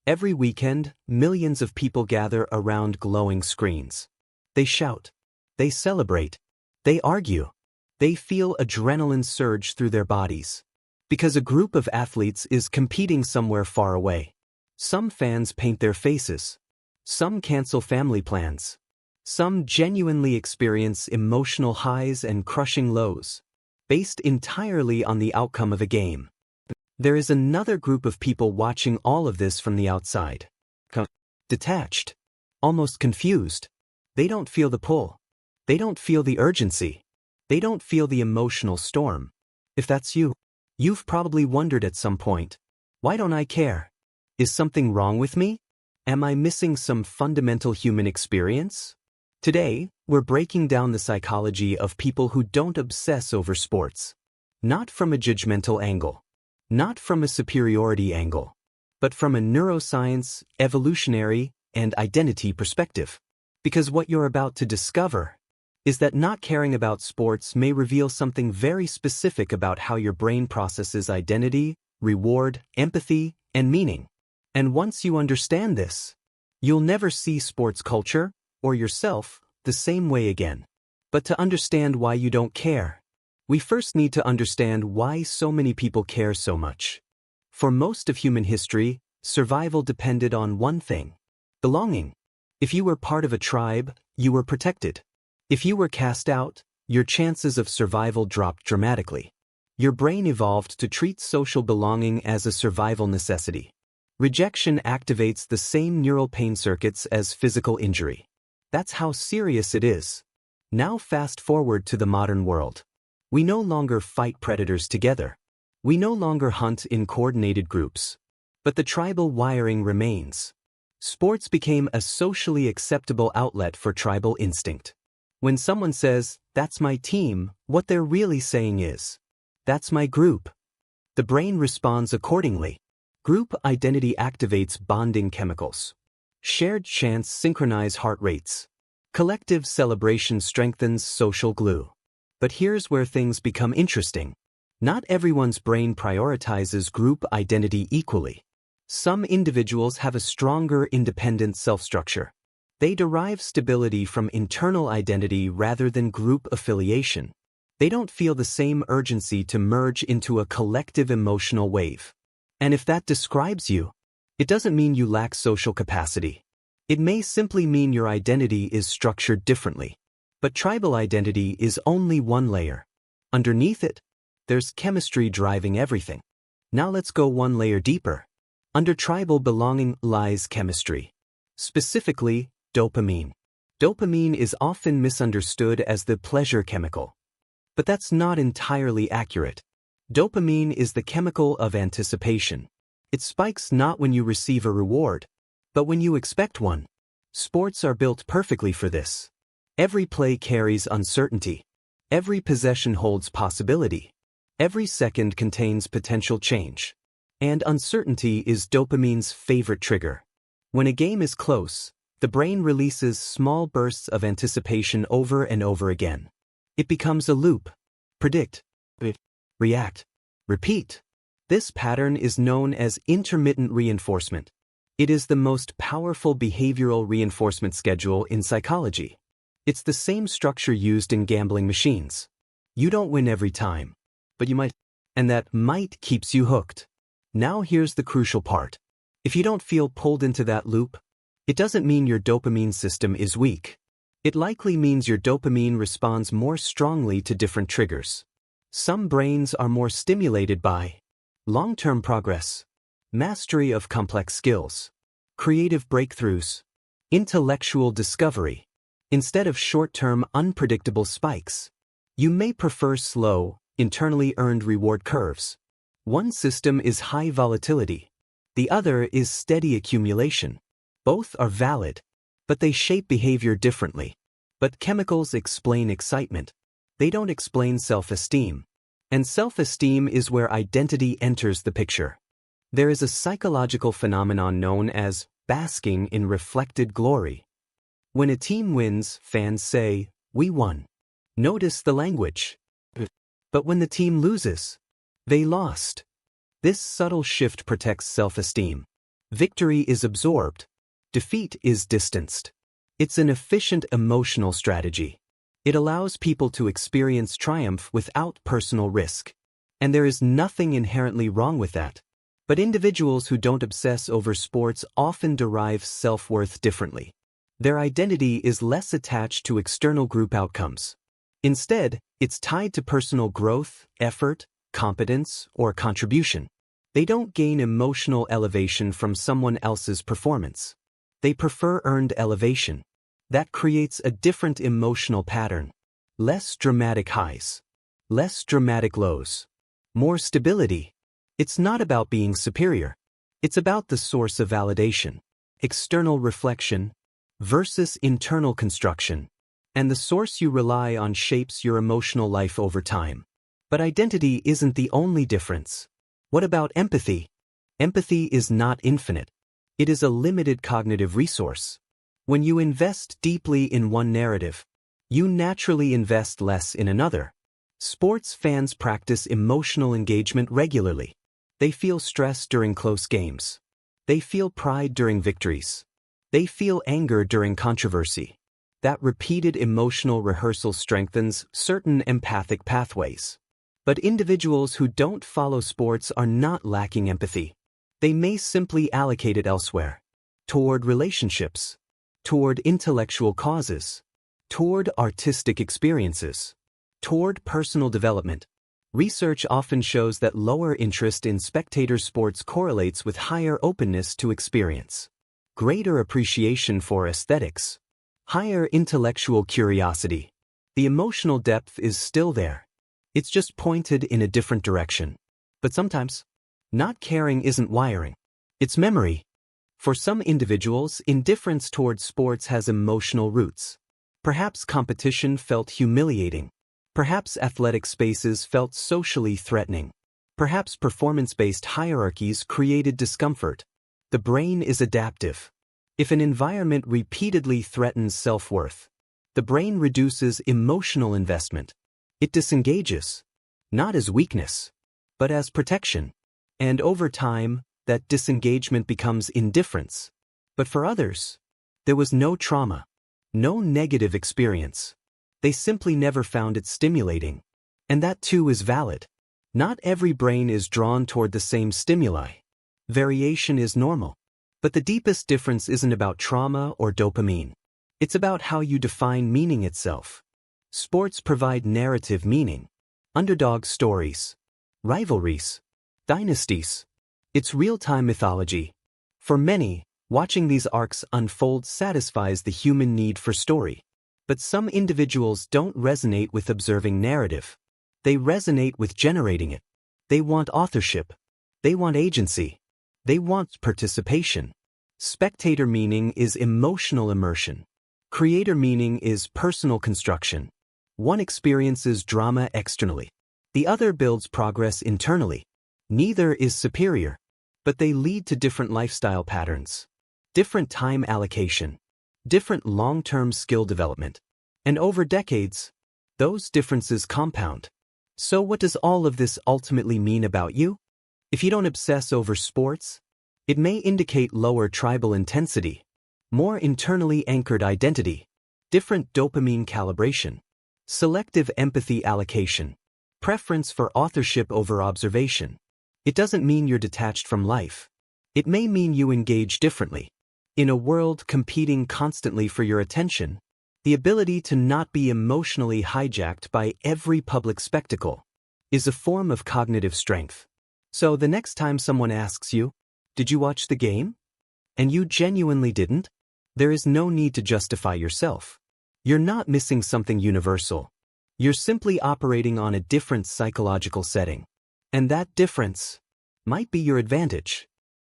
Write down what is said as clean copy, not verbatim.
Every weekend, millions of people gather around glowing screens. They shout. They celebrate. They argue. They feel adrenaline surge through their bodies. Because a group of athletes is competing somewhere far away. Some fans paint their faces. Some cancel family plans. Some genuinely experience emotional highs and crushing lows, based entirely on the outcome of a game. There is another group of people watching all of this from the outside. Detached. Almost confused. They don't feel the pull. They don't feel the urgency. They don't feel the emotional storm. If that's you, you've probably wondered at some point, why don't I care? Is something wrong with me? Am I missing some fundamental human experience? Today, we're breaking down the psychology of people who don't obsess over sports. Not from a judgmental angle. Not from a superiority angle. But from a neuroscience, evolutionary, and identity perspective. Because what you're about to discover is that not caring about sports may reveal something very specific about how your brain processes identity, reward, empathy, and meaning. And once you understand this, you'll never see sports culture, or yourself, the same way again. But to understand why you don't care, we first need to understand why so many people care so much. For most of human history, survival depended on one thing: belonging. If you were part of a tribe, you were protected. If you were cast out, your chances of survival dropped dramatically. Your brain evolved to treat social belonging as a survival necessity. Rejection activates the same neural pain circuits as physical injury. That's how serious it is. Now fast forward to the modern world. We no longer fight predators together. We no longer hunt in coordinated groups. But the tribal wiring remains. Sports became a socially acceptable outlet for tribal instinct. When someone says, "That's my team," what they're really saying is, "That's my group." The brain responds accordingly. Group identity activates bonding chemicals. Shared chants synchronize heart rates. Collective celebration strengthens social glue. But here's where things become interesting. Not everyone's brain prioritizes group identity equally. Some individuals have a stronger independent self-structure. They derive stability from internal identity rather than group affiliation. They don't feel the same urgency to merge into a collective emotional wave. And if that describes you, it doesn't mean you lack social capacity. It may simply mean your identity is structured differently. But tribal identity is only one layer. Underneath it, there's chemistry driving everything. Now let's go one layer deeper. Under tribal belonging lies chemistry. Specifically, dopamine. Dopamine is often misunderstood as the pleasure chemical. But that's not entirely accurate. Dopamine is the chemical of anticipation. It spikes not when you receive a reward, but when you expect one. Sports are built perfectly for this. Every play carries uncertainty. Every possession holds possibility. Every second contains potential change. And uncertainty is dopamine's favorite trigger. When a game is close, the brain releases small bursts of anticipation over and over again. It becomes a loop. Predict. React. Repeat. This pattern is known as intermittent reinforcement. It is the most powerful behavioral reinforcement schedule in psychology. It's the same structure used in gambling machines. You don't win every time, but you might, and that might keeps you hooked. Now here's the crucial part. If you don't feel pulled into that loop, it doesn't mean your dopamine system is weak. It likely means your dopamine responds more strongly to different triggers. Some brains are more stimulated by long-term progress, mastery of complex skills, creative breakthroughs, intellectual discovery. Instead of short-term unpredictable spikes, you may prefer slow, internally earned reward curves. One system is high volatility. The other is steady accumulation. Both are valid, but they shape behavior differently. But chemicals explain excitement. They don't explain self-esteem. And self-esteem is where identity enters the picture. There is a psychological phenomenon known as basking in reflected glory. When a team wins, fans say, "We won." Notice the language. But when the team loses, "They lost." This subtle shift protects self-esteem. Victory is absorbed. Defeat is distanced. It's an efficient emotional strategy. It allows people to experience triumph without personal risk. And there is nothing inherently wrong with that. But individuals who don't obsess over sports often derive self-worth differently. Their identity is less attached to external group outcomes. Instead, it's tied to personal growth, effort, competence, or contribution. They don't gain emotional elevation from someone else's performance. They prefer earned elevation. That creates a different emotional pattern. Less dramatic highs. Less dramatic lows. More stability. It's not about being superior. It's about the source of validation. External reflection versus internal construction. And the source you rely on shapes your emotional life over time. But identity isn't the only difference. What about empathy? Empathy is not infinite. It is a limited cognitive resource. When you invest deeply in one narrative, you naturally invest less in another. Sports fans practice emotional engagement regularly. They feel stress during close games. They feel pride during victories. They feel anger during controversy. That repeated emotional rehearsal strengthens certain empathic pathways. But individuals who don't follow sports are not lacking empathy. They may simply allocate it elsewhere. Toward relationships. Toward intellectual causes. Toward artistic experiences. Toward personal development. Research often shows that lower interest in spectator sports correlates with higher openness to experience, greater appreciation for aesthetics, higher intellectual curiosity. The emotional depth is still there. It's just pointed in a different direction. But sometimes, not caring isn't wiring. It's memory. For some individuals, indifference towards sports has emotional roots. Perhaps competition felt humiliating. Perhaps athletic spaces felt socially threatening. Perhaps performance-based hierarchies created discomfort. The brain is adaptive. If an environment repeatedly threatens self-worth, the brain reduces emotional investment. It disengages, not as weakness, but as protection. And over time, that disengagement becomes indifference. But for others, there was no trauma, no negative experience. They simply never found it stimulating. And that too is valid. Not every brain is drawn toward the same stimuli. Variation is normal. But the deepest difference isn't about trauma or dopamine. It's about how you define meaning itself. Sports provide narrative meaning. Underdog stories. Rivalries. Dynasties. It's real-time mythology. For many, watching these arcs unfold satisfies the human need for story. But some individuals don't resonate with observing narrative. They resonate with generating it. They want authorship. They want agency. They want participation. Spectator meaning is emotional immersion. Creator meaning is personal construction. One experiences drama externally. The other builds progress internally. Neither is superior, but they lead to different lifestyle patterns, different time allocation, different long-term skill development. And over decades, those differences compound. So what does all of this ultimately mean about you? If you don't obsess over sports, it may indicate lower tribal intensity, more internally anchored identity, different dopamine calibration, selective empathy allocation, preference for authorship over observation. It doesn't mean you're detached from life. It may mean you engage differently. In a world competing constantly for your attention, the ability to not be emotionally hijacked by every public spectacle is a form of cognitive strength. So the next time someone asks you, "Did you watch the game?" and you genuinely didn't, there is no need to justify yourself. You're not missing something universal. You're simply operating on a different psychological setting. And that difference might be your advantage.